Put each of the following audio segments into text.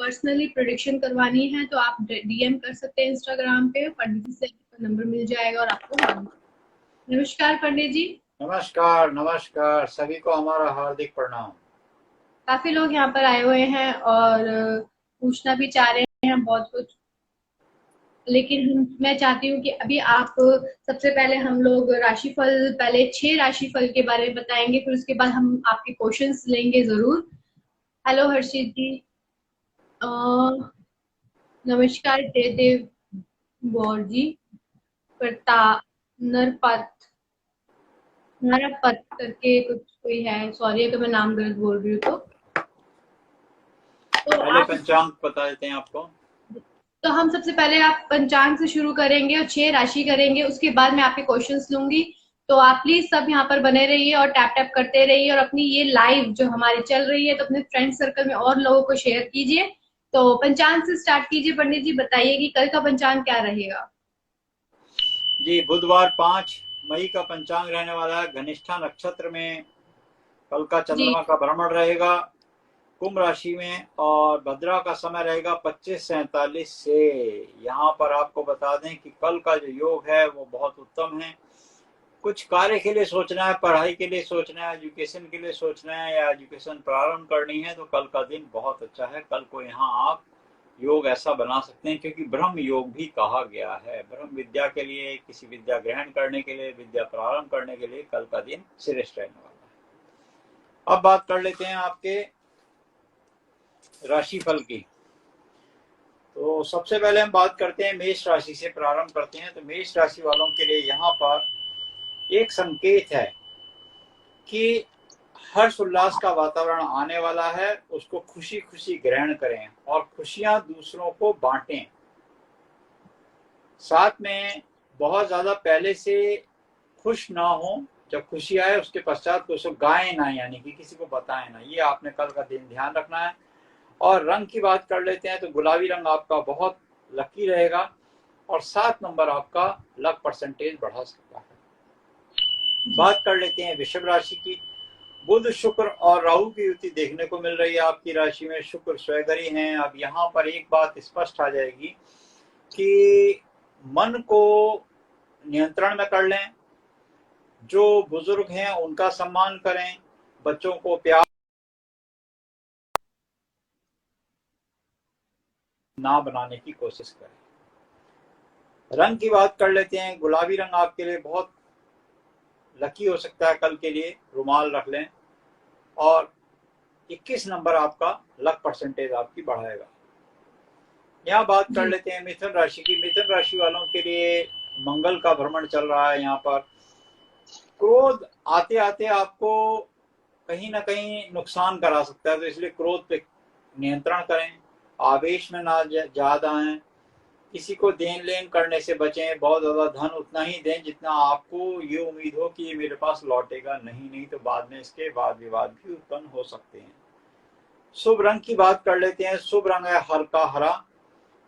Personally prediction करवानी है तो आप डीएम कर सकते हैं इंस्टाग्राम पे, पंडित जी से नंबर मिल जाएगा और आपको। नमस्कार पंडित जी। नमस्कार नमस्कार, सभी को हमारा हार्दिक प्रणाम। काफी लोग यहाँ पर आए हुए हैं और पूछना भी चाह रहे हैं बहुत कुछ, लेकिन मैं चाहती हूँ कि अभी आप सबसे पहले हम लोग राशिफल, पहले 6 राशिफल के बारे में बताएंगे, फिर उसके बाद हम आपके क्वेश्चंस लेंगे जरूर। हेलो हर्षित जी। अ, नमस्कार जयदेव गौर जी। प्रताप नरपत नरपत करके कुछ कोई है, सॉरी अगर मैं नाम गलत बोल रही हूँ तो पहले आप। पंचांग बता देते हैं आपको। तो हम सबसे पहले आप पंचांग से शुरू करेंगे और 6 राशि करेंगे, उसके बाद मैं आपके क्वेश्चंस लूंगी। तो आप प्लीज सब यहाँ पर बने रहिए और टैप टैप करते रहिए, और अपनी ये लाइव जो हमारी चल रही है तो अपने फ्रेंड सर्कल में और लोगों को शेयर कीजिए। तो पंचांग से स्टार्ट कीजिए पंडित जी, बताइए कि कल का पंचांग क्या रहेगा। जी, बुधवार 5 मई का पंचांग रहने वाला है। घनिष्ठा नक्षत्र में कल का जी। चंद्रमा का भ्रमण रहेगा कुंभ राशि में, और भद्रा का समय रहेगा 25:47 से। यहाँ पर आपको बता दें कि कल का जो योग है वो बहुत उत्तम है। कुछ कार्य के लिए सोचना है, पढ़ाई के लिए सोचना है, एजुकेशन के लिए सोचना है या एजुकेशन प्रारंभ करनी है तो कल का दिन बहुत अच्छा है। कल को यहाँ आप योग ऐसा बना सकते हैं, क्योंकि ब्रह्म योग भी कहा गया है। ब्रह्म विद्या के लिए, किसी विद्या ग्रहण करने के लिए, विद्या प्रारंभ करने के लिए कल का दिन श्रेष्ठ रहने वाला है। अब बात कर लेते हैं आपके राशिफल की। तो सबसे पहले हम बात करते हैं मेष राशि से प्रारंभ करते हैं। तो मेष राशि वालों के लिए यहाँ पर एक संकेत है कि हर्ष उल्लास का वातावरण आने वाला है। उसको खुशी खुशी ग्रहण करें और खुशियां दूसरों को बांटें। साथ में बहुत ज्यादा पहले से खुश ना हो, जब खुशी आए उसके पश्चात उसको गाएं ना, यानी कि किसी को बताएं ना। ये आपने कल का दिन ध्यान रखना है। और रंग की बात कर लेते हैं तो गुलाबी रंग आपका बहुत लकी रहेगा और 7 नंबर आपका लक परसेंटेज बढ़ा सकता है। जी। बात कर लेते हैं वृषभ राशि की। बुध शुक्र और राहु की युति देखने को मिल रही है आपकी राशि में। शुक्र स्वयगरी हैं। अब यहाँ पर एक बात स्पष्ट आ जाएगी कि मन को नियंत्रण में कर लें, जो बुजुर्ग हैं उनका सम्मान करें, बच्चों को प्यार ना बनाने की कोशिश करें। रंग की बात कर लेते हैं। गुलाबी रंग आपके लिए बहुत लकी हो सकता है कल के लिए, रुमाल रख लें। और 21 नंबर आपका लक परसेंटेज आपकी बढ़ाएगा। यहाँ बात कर जी। लेते हैं मिथुन राशि की। मिथुन राशि वालों के लिए मंगल का भ्रमण चल रहा है। यहाँ पर क्रोध आते आते आपको कहीं ना कहीं नुकसान करा सकता है, तो इसलिए क्रोध पे नियंत्रण करें, आवेश में ना ज्यादा आए, किसी को देन लेन करने से बचें। बहुत ज्यादा धन उतना ही दें जितना आपको ये उम्मीद हो कि ये मेरे पास लौटेगा नहीं तो बाद में इसके वाद विवाद भी उत्पन्न हो सकते हैं। शुभ रंग की बात कर लेते हैं। शुभ रंग है हल्का हरा।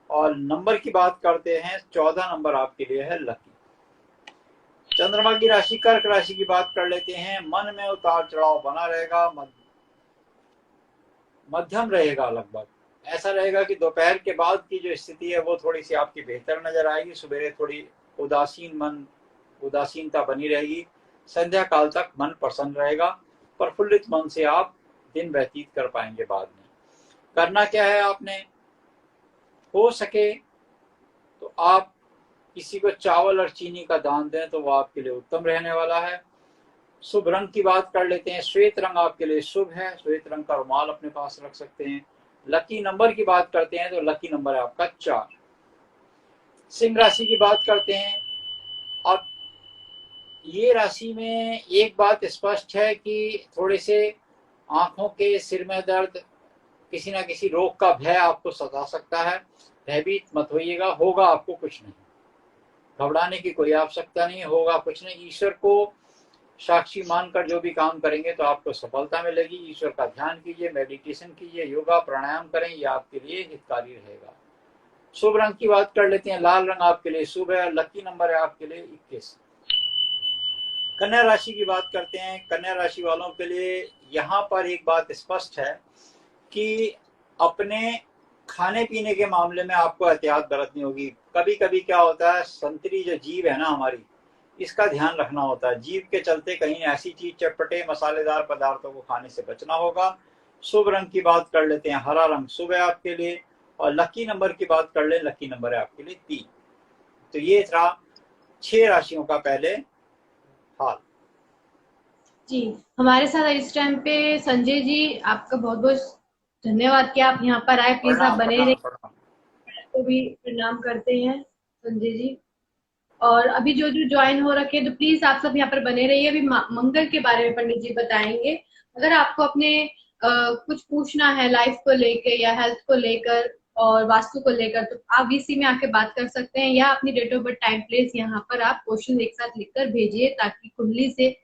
और नंबर की बात करते हैं, 14 नंबर आपके लिए है लकी। चंद्रमा की राशि कर्क राशि की बात कर लेते हैं। मन में उतार चढ़ाव बना रहेगा, मध्यम रहेगा। लगभग ऐसा रहेगा कि दोपहर के बाद की जो स्थिति है वो थोड़ी सी आपकी बेहतर नजर आएगी। सुबह थोड़ी उदासीनता बनी रहेगी। संध्या काल तक मन प्रसन्न रहेगा। प्रफुल्लित मन से आप दिन व्यतीत कर पाएंगे। बाद में करना क्या है, आपने हो सके तो आप किसी को चावल और चीनी का दान दें तो वो आपके लिए उत्तम रहने वाला है। शुभ रंग की बात कर लेते हैं। श्वेत रंग आपके लिए शुभ है। श्वेत रंग का रुमाल अपने पास रख सकते हैं। लकी नंबर की बात करते हैं तो लकी नंबर है आपका 4। सिंह राशि की बात करते हैं। अब ये राशि में एक बात स्पष्ट है कि थोड़े से आंखों के, सिर में दर्द, किसी ना किसी रोग का भय आपको सता सकता है। भयभीत मत होइएगा, होगा आपको कुछ नहीं। घबराने की कोई आवश्यकता नहीं, होगा कुछ नहीं। ईश्वर को साक्षी मानकर जो भी काम करेंगे तो आपको सफलता मिलेगी। ईश्वर का ध्यान कीजिए, मेडिटेशन कीजिए, योगा प्राणायाम करें, ये आपके लिए हितकारी रहेगा। शुभ रंग की बात कर लेते हैं। लाल रंग आपके लिए शुभ है। लकी नंबर है आपके लिए 21। कन्या राशि की बात करते हैं। कन्या राशि वालों के लिए यहाँ पर एक बात स्पष्ट है कि अपने खाने पीने के मामले में आपको एहतियात बरतनी होगी। कभी कभी क्या होता है, संतरी जो जीभ है ना हमारी, इसका ध्यान रखना होता है। जीभ के चलते कहीं ऐसी चीज, चटपटे मसालेदार पदार्थों को खाने से बचना होगा। शुभ रंग की बात कर लेते हैं, हरा रंग शुभ है आपके लिए। और लकी नंबर की बात कर ले, लकी नंबर है आपके लिए 3। तो ये था 6 राशियों का पहले हाल। जी, हमारे साथ इस टाइम पे संजय जी, आपका बहुत बहुत धन्यवाद कि आप यहाँ पर आए। प्लीज आप प्रणाम बने रहिए। प्रणाम प्रणाम। को भी प्रणाम करते हैं संजय जी। और अभी जो जो ज्वाइन हो रखे हैं, तो प्लीज आप सब यहाँ पर बने रहिए। अभी मंगल के बारे में पंडित जी बताएंगे। अगर आपको अपने कुछ पूछना है लाइफ को लेकर या हेल्थ को लेकर और वास्तु को लेकर, तो आप वीसी में आके बात कर सकते हैं, या अपनी date of birth, time, place यहाँ पर आप क्वेश्चन एक साथ लिखकर भेजिए, ताकि कुंडली से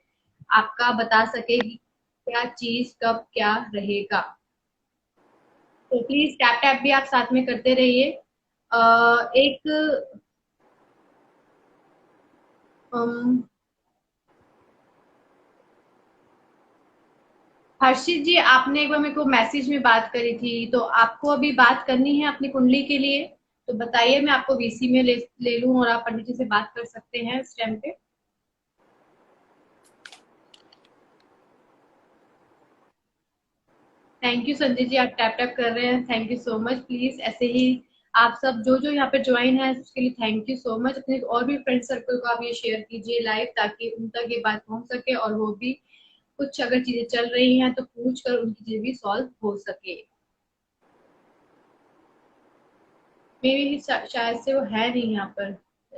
आपका बता सके कि क्या चीज कब क्या रहेगा। तो प्लीज टैप टैप भी आप साथ में करते रहिए। एक अम, हर्षित जी, आपने एक बार मेरे को मैसेज में बात करी थी, तो आपको अभी बात करनी है अपनी कुंडली के लिए, तो बताइए, मैं आपको वीसी में ले लूं और आप पंडित जी से बात कर सकते हैं इस टाइम पे। थैंक यू संजय जी, आप टैप टैप कर रहे हैं, thank you so much. Please ऐसे ही आप सब जो जो यहाँ पे ज्वाइन है, उसके लिए थैंक यू सो मच। अपने और भी फ्रेंड सर्कल को आप ये शेयर कीजिए लाइव, ताकि उन तक ये बात पहुंच सके और वो भी कुछ अगर चीजें चल रही हैं तो पूछ कर उनकी चीजें भी सॉल्व हो सके। मे भी शायद से वो है नहीं यहाँ पर,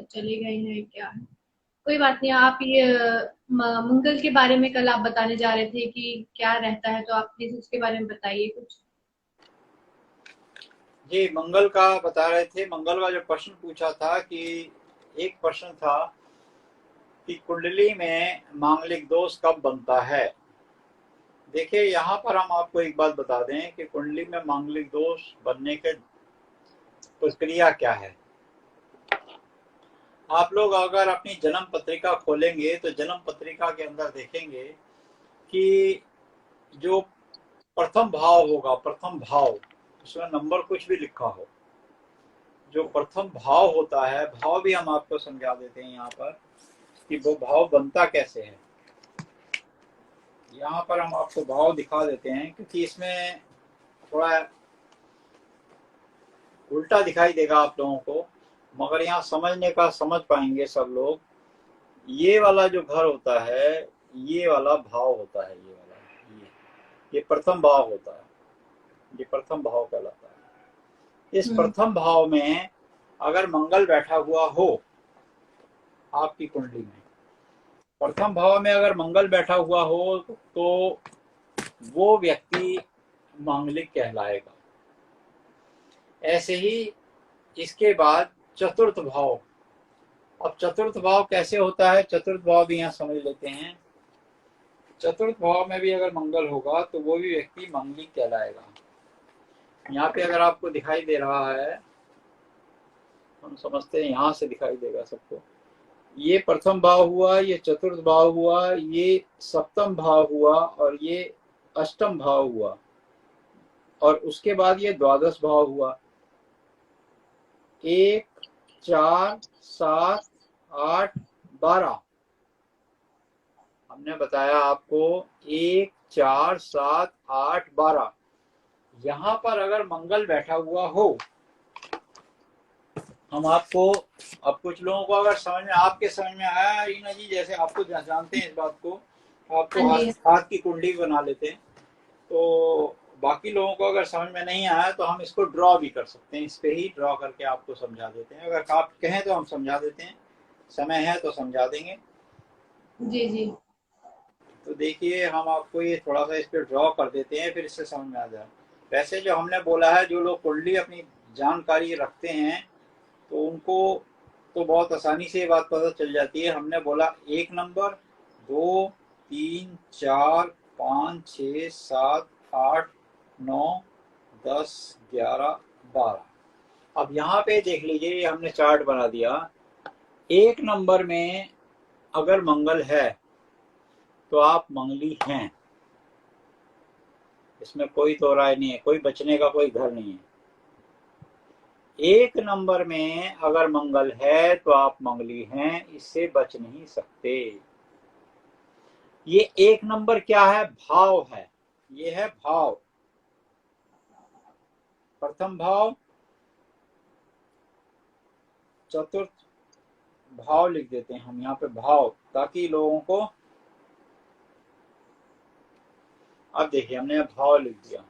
चले गए हैं क्या। कोई बात नहीं। आप ये मंगल के बारे में कल आप बताने जा रहे थे कि क्या रहता है, तो आप प्लीज उसके बारे में बताइए कुछ। जी, मंगल का बता रहे थे। मंगल का जो प्रश्न पूछा था कि एक प्रश्न था कि कुंडली में मांगलिक दोष कब बनता है। देखिए, यहाँ पर हम आपको एक बात बता दें कि कुंडली में मांगलिक दोष बनने के प्रक्रिया क्या है। आप लोग अगर अपनी जन्म पत्रिका खोलेंगे तो जन्म पत्रिका के अंदर देखेंगे कि जो प्रथम भाव होगा, प्रथम भाव, उसमें नंबर कुछ भी लिखा हो, जो प्रथम भाव होता है, भाव भी हम आपको समझा देते हैं यहाँ पर कि वो भाव बनता कैसे है। यहाँ पर हम आपको भाव दिखा देते हैं, क्योंकि इसमें थोड़ा उल्टा दिखाई देगा आप लोगों को, मगर यहाँ समझने का समझ पाएंगे सब लोग। ये वाला जो घर होता है, ये वाला भाव होता है, ये वाला, ये प्रथम भाव होता है, ये प्रथम भाव कहलाता है। इस प्रथम भाव में अगर मंगल बैठा हुआ हो आपकी कुंडली में, प्रथम भाव में अगर मंगल बैठा हुआ हो, तो वो व्यक्ति मांगलिक कहलाएगा। ऐसे ही इसके बाद चतुर्थ भाव। अब चतुर्थ भाव कैसे होता है, चतुर्थ भाव भी यहाँ समझ लेते हैं। चतुर्थ भाव में भी अगर मंगल होगा तो वो भी व्यक्ति मांगलिक कहलाएगा। यहाँ पे अगर आपको दिखाई दे रहा है, हम समझते हैं यहाँ से दिखाई देगा सबको। ये प्रथम भाव हुआ, ये चतुर्थ भाव हुआ, ये सप्तम भाव हुआ, और ये अष्टम भाव हुआ, और उसके बाद ये द्वादश भाव हुआ। 1, 4, 7, 8, 12। हमने बताया आपको 1, 4, 7, 8, 12। यहाँ पर अगर मंगल बैठा हुआ हो, हम आपको, अब कुछ लोगों को अगर समझ में, आपके समझ में आया रीना जी, जैसे आपको जानते हैं इस बात को, आपको हाँ जी। हाथ की कुंडली बना लेते हैं, तो बाकी लोगों को अगर समझ में नहीं आया तो हम इसको ड्रॉ भी कर सकते हैं। इस पे ही ड्रॉ करके आपको समझा देते हैं। अगर आप कहें तो हम समझा देते हैं, समय है तो समझा देंगे। जी जी। तो देखिए, हम आपको ये थोड़ा सा इस पे ड्रॉ कर देते हैं, फिर इससे समझ में आ जाए। वैसे जो हमने बोला है, जो लोग कुंडली अपनी जानकारी रखते हैं तो उनको तो बहुत आसानी से ये बात पता चल जाती है। हमने बोला 1 नंबर, 2, 3, 4, 5, 6, 7, 8, 9, 10, 11, 12। अब यहाँ पे देख लीजिए, ये हमने चार्ट बना दिया। 1 नंबर में अगर मंगल है तो आप मंगली हैं, इसमें कोई दो राय नहीं है, कोई बचने का कोई घर नहीं है। एक नंबर में अगर मंगल है तो आप मंगली हैं, इससे बच नहीं सकते। ये एक नंबर क्या है? भाव है। ये है भाव। प्रथम भाव, चतुर्थ भाव लिख देते हैं हम यहाँ पे, भाव, ताकि लोगों को, अब देखिए हमने भाव लिख दिया।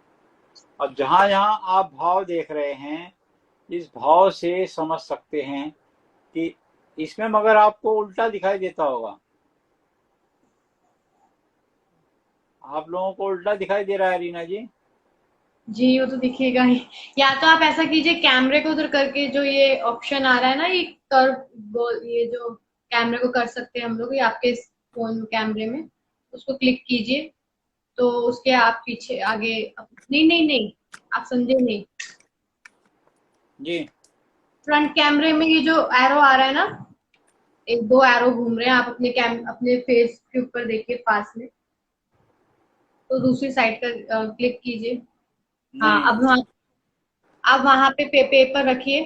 अब जहां जहां आप भाव देख रहे हैं, इस भाव से समझ सकते हैं कि इसमें मगर आपको उल्टा दिखाई देता होगा। आप लोगों को उल्टा दिखाई दे रहा है रीना जी? जी, वो तो दिखेगा ही। या तो आप ऐसा कीजिए, कैमरे को उधर करके, जो ये ऑप्शन आ रहा है ना, ये कर्व, ये जो कैमरे को कर सकते हैं हम लोग, ये आपके फोन कैमरे में, उसको क्लिक कीजिए। तो उसके आप पीछे आगे, नहीं नहीं नहीं, आप समझे नहीं। जी। फ्रंट कैमरे में ये जो एरो आ रहा है ना, एक दो एरो घूम रहे हैं, आप अपने फेस के ऊपर देखिए पास में, तो दूसरी साइड का क्लिक कीजिए। हाँ, नहीं, अब वहां पे पेपर रखिए।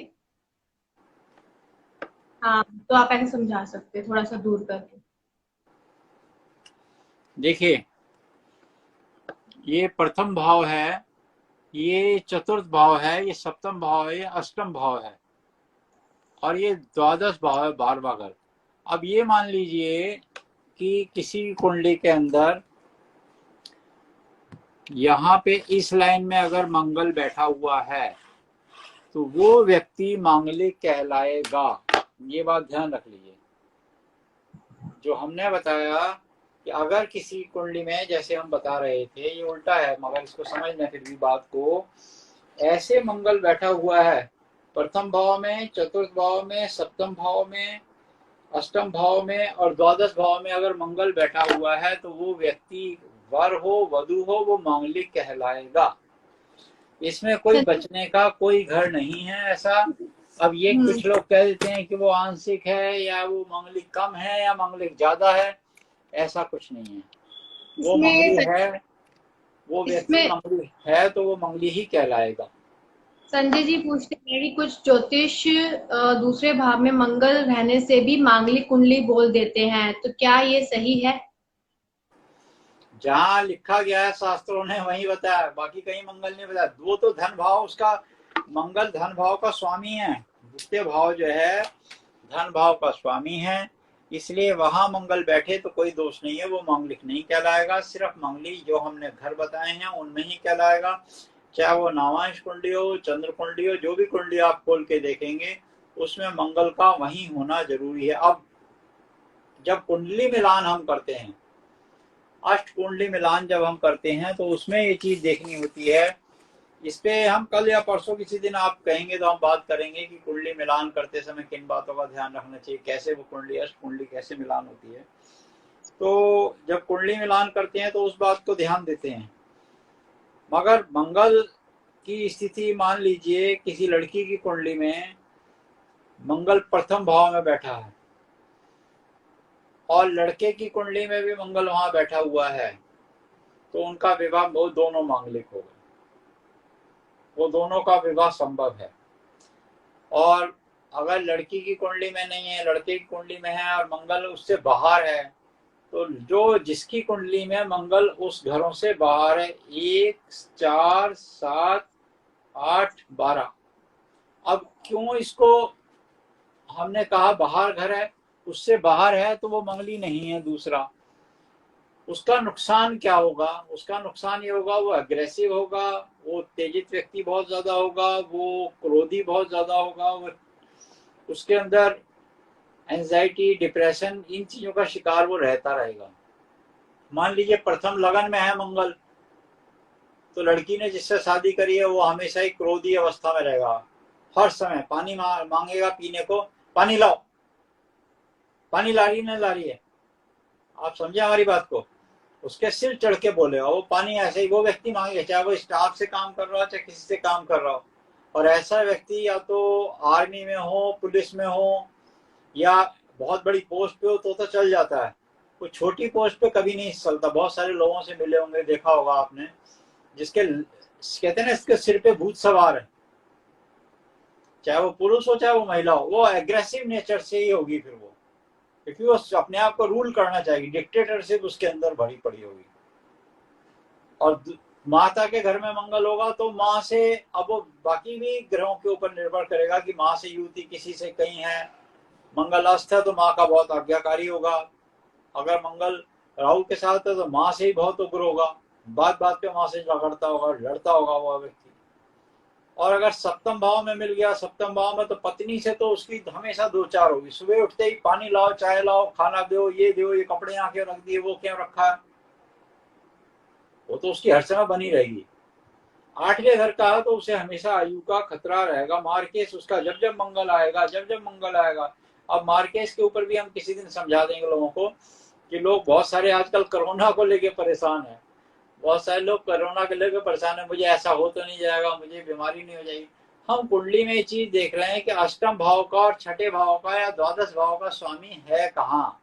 हाँ, तो आप ऐसे समझा सकते हैं, थोड़ा सा दूर करके। देखिए ये प्रथम भाव है, ये चतुर्थ भाव है, ये सप्तम भाव है, ये अष्टम भाव है, और ये द्वादश भाव है, 12वां घर। अब ये मान लीजिए कि किसी कुंडली के अंदर यहाँ पे इस लाइन में अगर मंगल बैठा हुआ है तो वो व्यक्ति मांगलिक कहलाएगा। ये बात ध्यान रख लीजिए। जो हमने बताया कि अगर किसी कुंडली में, जैसे हम बता रहे थे, ये उल्टा है मगर इसको समझना फिर भी बात को, ऐसे मंगल बैठा हुआ है प्रथम भाव में, चतुर्थ भाव में, सप्तम भाव में, अष्टम भाव में और द्वादश भाव में अगर मंगल बैठा हुआ है तो वो व्यक्ति वर हो वधु हो, वो मांगलिक कहलाएगा। इसमें कोई बचने का कोई घर नहीं है ऐसा। अब ये हम्म कुछ लोग कह देते हैं कि वो आंशिक है या वो मांगलिक कम है या मांगलिक ज्यादा है, ऐसा कुछ नहीं है। वो इसमें मंगली है, वो व्यक्ति इसमें मंगली है तो वो मंगली ही कहलाएगा। संजय जी पूछते हैं कि कुछ ज्योतिष दूसरे भाव में मंगल रहने से भी मांगलिक कुंडली बोल देते हैं, तो क्या ये सही है? जहां लिखा गया है शास्त्रों ने वही बताया, बाकी कहीं मंगल नहीं बताया। वो तो धन भाव, उसका मंगल धन भाव का स्वामी है। द्वितीय भाव जो है धन भाव का स्वामी है, इसलिए वहां मंगल बैठे तो कोई दोष नहीं है, वो मांगलिक नहीं कहलाएगा। सिर्फ मंगली जो हमने घर बताए हैं उनमें ही कहलाएगा। चाहे वो नावांश कुंडली हो, चंद्र कुंडली हो, जो भी कुंडली आप खोल के देखेंगे उसमें मंगल का वही होना जरूरी है। अब जब कुंडली मिलान हम करते हैं, अष्ट कुंडली मिलान जब हम करते हैं, तो उसमें ये चीज देखनी होती है। इस पे हम कल या परसों किसी दिन आप कहेंगे तो हम बात करेंगे कि कुंडली मिलान करते समय किन बातों का ध्यान रखना चाहिए, कैसे वो कुंडली अष्ट कुंडली कैसे मिलान होती है। तो जब कुंडली मिलान करते हैं तो उस बात को ध्यान देते हैं। मगर मंगल की स्थिति, मान लीजिए किसी लड़की की कुंडली में मंगल प्रथम भाव में बैठा है और लड़के की कुंडली में भी मंगल वहां बैठा हुआ है, तो उनका विवाह, वो दोनों मांगलिक हो गए, वो दोनों का विवाह संभव है। और अगर लड़की की कुंडली में नहीं है, लड़के की कुंडली में है और मंगल उससे बाहर है, तो जो जिसकी कुंडली में मंगल उस घरों से बाहर है, 1, 4, 7, 8, 12। अब क्यों इसको हमने कहा बाहर घर है, उससे बाहर है तो वो मंगली नहीं है। दूसरा, उसका नुकसान क्या होगा? उसका नुकसान ये होगा, वो अग्रेसिव होगा, वो तेजित व्यक्ति बहुत ज्यादा होगा, वो क्रोधी बहुत ज्यादा होगा, वो उसके अंदर एंजाइटी, डिप्रेशन, इन चीजों का शिकार वो रहता रहेगा। मान लीजिए प्रथम लगन में है मंगल, तो लड़की ने जिससे शादी करी है वो हमेशा ही क्रोधी अवस्था में रहेगा। हर समय पानी मांगेगा पीने को, पानी लाओ, पानी ला रही, नहीं ला रही है, आप समझे हमारी बात को। उसके सिर चढ़ के बोलेगा वो, पानी ऐसे ही वो व्यक्ति मांगेगा, चाहे वो स्टाफ से काम कर रहा हो चाहे किसी से काम कर रहा हो। और ऐसा व्यक्ति या तो आर्मी में हो, पुलिस में हो, या बहुत बड़ी पोस्ट पे हो तो चल जाता है। वो छोटी पोस्ट पे कभी नहीं चलता। बहुत सारे लोगों से मिले होंगे, देखा होगा आपने, जिसके कहते हैं ना इसके सिर पे भूत सवार है, चाहे वो पुरुष हो चाहे वो महिला हो, वो एग्रेसिव नेचर से ही होगी फिर वो, क्योंकि वो अपने आप को रूल करना चाहेगी, डिक्टेटरशिप उसके अंदर भरी पड़ी होगी। और माता के घर में मंगल होगा तो माँ से, अब वो बाकी भी ग्रहों के ऊपर निर्भर करेगा कि माँ से युति किसी से कहीं है, मंगल अस्त है तो माँ का बहुत आज्ञाकारी होगा, अगर मंगल राहु के साथ है तो माँ से ही बहुत उग्र होगा, बात बात पे माँ से झगड़ता होगा, लड़ता होगा वह व्यक्ति। और अगर सप्तम भाव में मिल गया, सप्तम भाव में तो पत्नी से तो उसकी हमेशा दो चार होगी, सुबह उठते ही पानी लाओ, चाय लाओ, खाना दो, ये कपड़े यहाँ क्यों रख दिए, वो क्यों रखा है, वो तो उसकी हर समय बनी रहेगी। आठवें घर का है तो उसे हमेशा आयु का खतरा रहेगा, मार्केस उसका जब जब मंगल आएगा, जब जब मंगल आएगा। अब मार्केस के ऊपर भी हम किसी दिन समझा देंगे लोगों को, कि लोग बहुत सारे आजकल कोरोना को लेके परेशान है, बहुत सारे लोग कोरोना को लेकर परेशान है, मुझे ऐसा हो तो नहीं जाएगा, मुझे बीमारी नहीं हो जाएगी। हम कुंडली में ये चीज देख रहे हैं कि अष्टम भाव का और छठे भाव का या द्वादश भाव का स्वामी है कहाँ।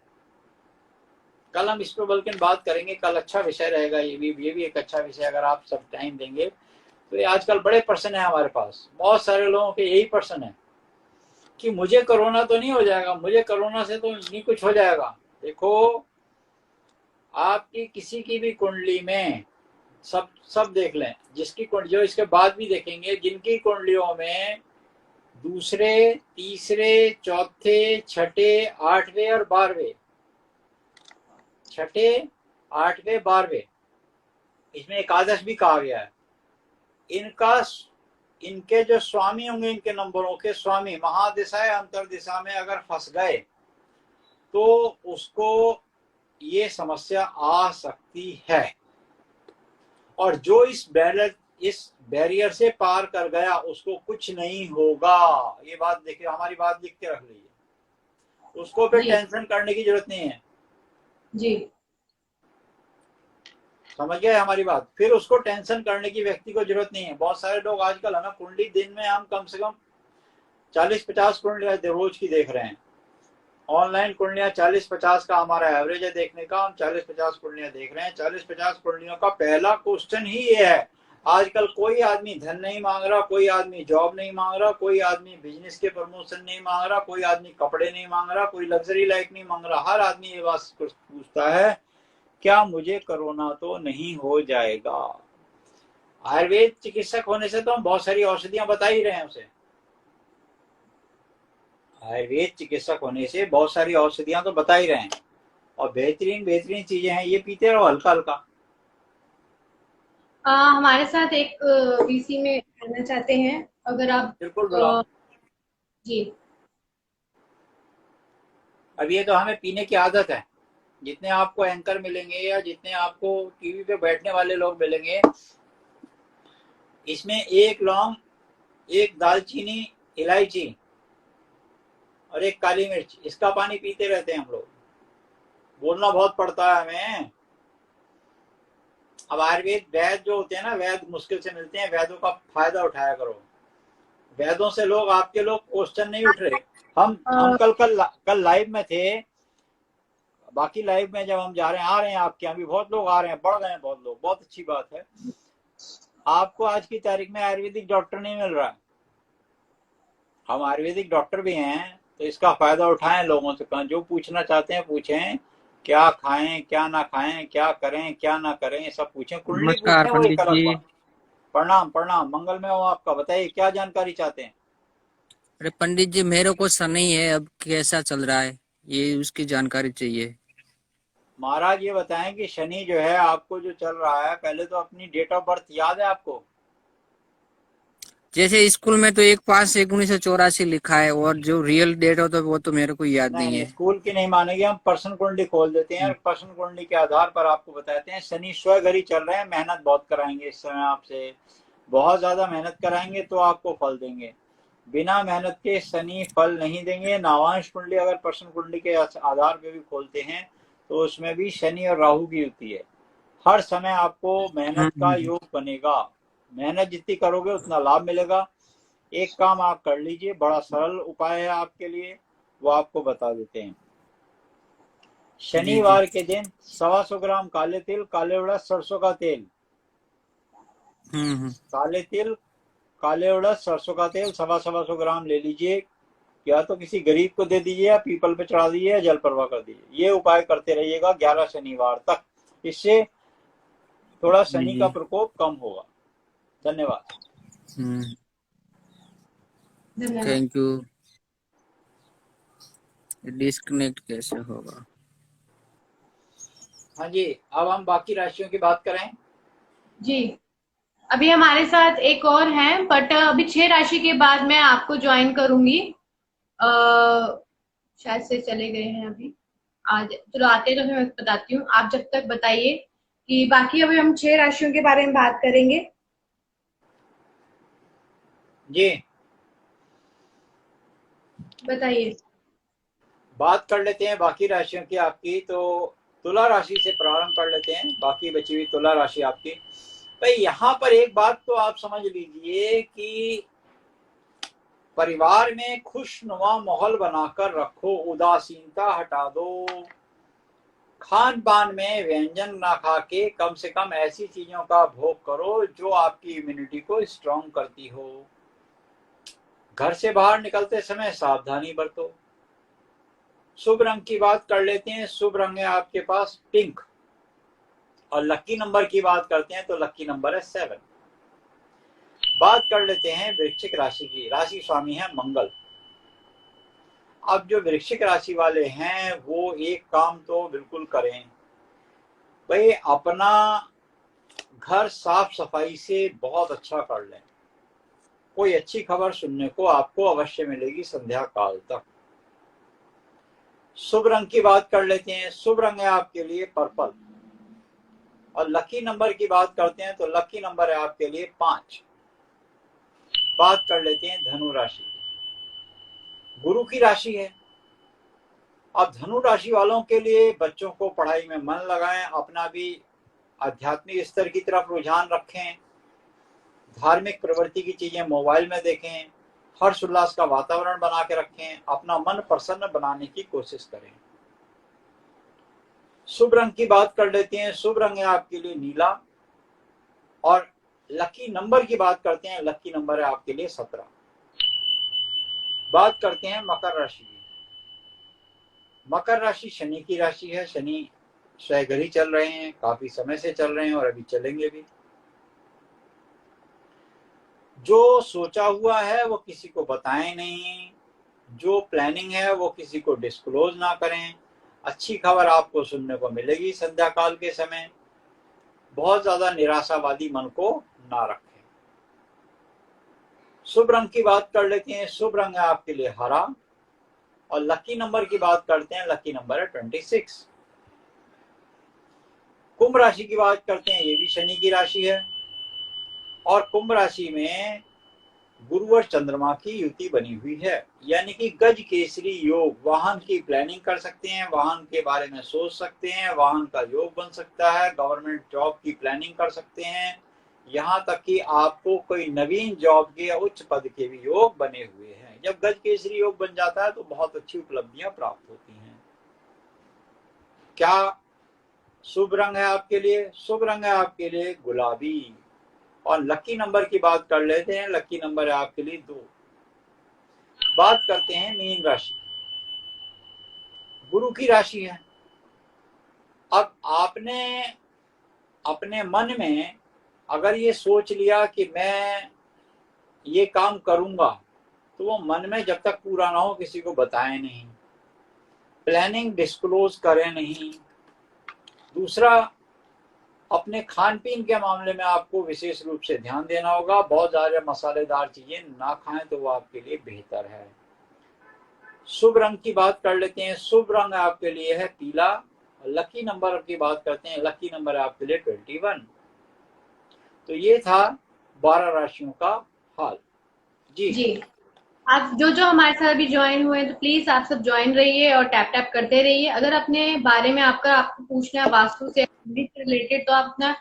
कल हम इस पर बल्कि बात करेंगे, कल अच्छा विषय रहेगा, ये भी एक अच्छा विषय, अगर आप सब टाइम देंगे तो। ये आजकल बड़े प्रश्न है हमारे पास, बहुत सारे लोगों के यही प्रश्न है कि मुझे कोरोना तो नहीं हो जाएगा, मुझे कोरोना से तो नहीं कुछ हो जाएगा। देखो, आपकी किसी की भी कुंडली में सब देख लें, जिसकी कुंडली, जो इसके बाद भी देखेंगे, जिनकी कुंडलियों में दूसरे, तीसरे, चौथे, छठे, आठवें और 12वें, छठे, आठवें, 12वें, इसमें एकादश भी कहा गया है, इनका, इनके जो स्वामी होंगे, इनके नंबरों के स्वामी महादिशा या अंतरदिशा में अगर फंस गए तो उसको ये समस्या आ सकती है। और जो इस बैरियर से पार कर गया उसको कुछ नहीं होगा, ये बात देखिए, हमारी बात लिख के रख लीजिए, उसको फिर जी टेंशन करने की जरूरत नहीं है। जी समझ गए हमारी बात, फिर उसको टेंशन करने की व्यक्ति को जरूरत नहीं है। बहुत सारे लोग आजकल हमें कुंडली, दिन में हम कम से कम 40-50 कुंडलियां रोज की देख रहे हैं, ऑनलाइन कुंडलियां 40-50 का हमारा एवरेज है देखने का, हम 40-50 कुंडलियां देख रहे हैं। 40-50 कुंडलियों का पहला क्वेश्चन ही ये है, आजकल कोई आदमी धन नहीं मांग रहा, कोई आदमी जॉब नहीं मांग रहा, कोई आदमी बिजनेस के प्रमोशन नहीं मांग रहा, कोई आदमी कपड़े नहीं मांग रहा, कोई लग्जरी लाइफ नहीं मांग रहा, हर आदमी ये बात पूछता है, क्या मुझे कोरोना तो नहीं हो जाएगा। आयुर्वेद चिकित्सक होने से तो हम बहुत सारी औषधियां बता ही रहे हैं उसे, आयुर्वेद चिकित्सक होने से बहुत सारी औषधियां तो बता ही रहे हैं, और बेहतरीन बेहतरीन चीजें हैं, ये पीते रहो हल्का हल्का। हमारे साथ एक वीसी में आना चाहते हैं, अगर आप बिल्कुल बुलाओ। जी। अब ये तो हमें पीने की आदत है, जितने आपको एंकर मिलेंगे या जितने आपको टीवी पे बैठने वाले लोग मिलेंगे, इसमें एक लौंग, एक दालचीनी, इलायची और एक काली मिर्च, इसका पानी पीते रहते हैं हम लोग। बोलना बहुत पड़ता है हमें। अब आयुर्वेद वैद्य जो होते हैं ना, वैद्य मुश्किल से मिलते हैं, वैद्यों का फायदा उठाया करो। वैद्यों से लोग, आपके लोग क्वेश्चन नहीं उठ रहे। हम कल लाइव में थे, बाकी लाइव में जब हम जा रहे हैं, आ रहे हैं आपके यहाँ भी बहुत लोग आ रहे हैं, बढ़ गए हैं बहुत लोग, बहुत अच्छी बात है। आपको आज की तारीख में आयुर्वेदिक डॉक्टर नहीं मिल रहा है, हम आयुर्वेदिक डॉक्टर भी हैं, तो इसका फायदा उठाएं, लोगों से कहें, जो पूछना चाहते हैं पूछें, क्या खाएं क्या ना खाएं, क्या करें क्या ना करें, सब पूछें, कुंडली नमस्कार पूछें, वो एक पंडित अलग जी। बात। प्रणाम प्रणाम, मंगल में हो आपका, बताइए क्या जानकारी चाहते हैं। अरे पंडित जी, मेरे को शनि है, अब कैसा चल रहा है ये उसकी जानकारी चाहिए। महाराज ये बताएं कि शनि जो है आपको जो चल रहा है, पहले तो अपनी डेट ऑफ बर्थ याद है आपको। जैसे स्कूल में तो 1/5/1984 लिखा है, और जो रियल डेट होता है वो तो मेरे को याद नहीं नहीं नहीं, है। स्कूल की नहीं मानेंगे हम, पर्सन कुंडली खोल देते हैं और पर्सन कुंडली के आधार पर आपको बताते हैं। शनि स्वघरी चल रहे हैं, मेहनत बहुत कराएंगे इस समय आपसे, बहुत ज्यादा मेहनत कराएंगे तो आपको फल देंगे, बिना मेहनत के शनि फल नहीं देंगे। नावांश कुंडली अगर पर्सन कुंडली के आधार पर भी खोलते हैं तो उसमें भी शनि और राहु की युति है। हर समय आपको मेहनत का हम्म। योग बनेगा, मेहनत जितनी करोगे उतना लाभ मिलेगा। एक काम आप कर लीजिए, बड़ा सरल उपाय है आपके लिए, वो आपको बता देते हैं। जी जी। शनिवार के दिन 125 ग्राम काले तिल, काले उड़द, सरसों का तेल, हम्म। काले तिल, काले उड़द सरसों का तेल 125 ग्राम ले लीजिए, या तो किसी गरीब को दे दीजिए, या पीपल पे चढ़ा दीजिए, या जल प्रवाह कर दीजिए। ये उपाय करते रहिएगा 11 शनिवार तक, इससे थोड़ा जी शनि जी। का प्रकोप कम होगा। धन्यवाद। धन्यवाद। Thank you. डिस्कनेक्ट कैसे होगा? हाँ जी, अब हम बाकी राशियों की बात करें। जी, अभी हमारे साथ एक और हैं, बट अभी 6 राशि के बाद मैं आपको ज्वाइन करूंगी। शायद से चले गए हैं अभी। आज चलो आते हैं तो मैं बताती हूँ, आप जब तक बताइए कि बाकी अभी हम 6 राशियों के बारे में बात करेंगे। जी, बताइए। बात कर लेते हैं बाकी राशियों की आपकी। तो तुला राशि से प्रारंभ कर लेते हैं, बाकी बची हुई तुला राशि आपकी। भाई यहाँ पर एक बात तो आप समझ लीजिए कि परिवार में खुशनुमा माहौल बनाकर रखो, उदासीनता हटा दो। खान पान में व्यंजन ना खा के कम से कम ऐसी चीजों का भोग करो जो आपकी इम्यूनिटी को स्ट्रांग करती हो। घर से बाहर निकलते समय सावधानी बरतो। शुभ रंग की बात कर लेते हैं। शुभ रंग है आपके पास पिंक, और लकी नंबर की बात करते हैं तो लकी नंबर है 7। बात कर लेते हैं वृश्चिक राशि की। राशि स्वामी है मंगल। अब जो वृश्चिक राशि वाले हैं वो एक काम तो बिल्कुल करें, भाई अपना घर साफ सफाई से बहुत अच्छा कर लें। कोई अच्छी खबर सुनने को आपको अवश्य मिलेगी संध्या काल तक। शुभ रंग की बात कर लेते हैं। शुभ रंग है आपके लिए पर्पल, और लकी नंबर की बात करते हैं तो लकी नंबर है आपके लिए 5। बात कर लेते हैं धनु राशि की। गुरु की राशि है। अब धनु राशि वालों के लिए बच्चों को पढ़ाई में मन लगाएं, अपना भी आध्यात्मिक स्तर की तरफ रुझान रखें, धार्मिक प्रवृत्ति की चीजें मोबाइल में देखें, हर्ष उल्लास का वातावरण बना के रखें, अपना मन प्रसन्न बनाने की कोशिश करें। शुभ रंग की बात कर लेते हैं। शुभ रंग है आपके लिए नीला, और लकी नंबर की बात करते हैं, लकी नंबर है आपके लिए 17। बात करते हैं मकर राशि की। मकर राशि शनि की राशि है। शनि स्वयं ही चल रहे हैं, काफी समय से चल रहे हैं और अभी चलेंगे भी। जो सोचा हुआ है वो किसी को बताएं नहीं, जो प्लानिंग है वो किसी को डिस्क्लोज ना करें। अच्छी खबर आपको सुनने को मिलेगी संध्या काल के समय। बहुत ज्यादा निराशावादी मन को ना रखें। शुभ रंग की बात कर लेते हैं। शुभ रंग है आपके लिए हरा, और लकी नंबर की बात करते हैं, लकी नंबर है 26। कुंभ राशि की बात करते हैं। ये भी शनि की राशि है, और कुंभ राशि में गुरु और चंद्रमा की युति बनी हुई है, यानी कि गज केसरी योग। वाहन की प्लानिंग कर सकते हैं, वाहन के बारे में सोच सकते हैं, वाहन का योग बन सकता है, गवर्नमेंट जॉब की प्लानिंग कर सकते हैं, यहाँ तक कि आपको कोई नवीन जॉब के या उच्च पद के भी योग बने हुए हैं। जब गज केसरी योग बन जाता है तो बहुत अच्छी उपलब्धियां प्राप्त होती हैं। क्या शुभ रंग है आपके लिए? शुभ रंग है आपके लिए गुलाबी, और लकी नंबर की बात कर लेते हैं। लकी नंबर है आपके लिए 2। बात करते हैं मीन राशि। गुरु की राशि है। अब आपने अपने मन में अगर ये सोच लिया कि मैं ये काम करूंगा, तो वो मन में जब तक पूरा ना हो किसी को बताएं नहीं, प्लानिंग डिस्क्लोज करें नहीं। दूसरा, अपने खान पीन के मामले में आपको विशेष रूप से ध्यान देना होगा। बहुत ज्यादा मसालेदार चीजें ना खाएं तो वो आपके लिए बेहतर है। शुभ रंग की बात कर लेते हैं। शुभ रंग आपके लिए है पीला, लकी नंबर की बात करते हैं। लकी नंबर है आपके लिए 21। तो ये था 12 राशियों का हाल जी। जी, आप जो जो हमारे साथ अभी ज्वाइन हुए हैं तो प्लीज आप सब ज्वाइन रहिए और टैप टैप करते रहिए। अगर अपने बारे में आपको पूछना है वास्तु से रिलेटेड, तो आप अपना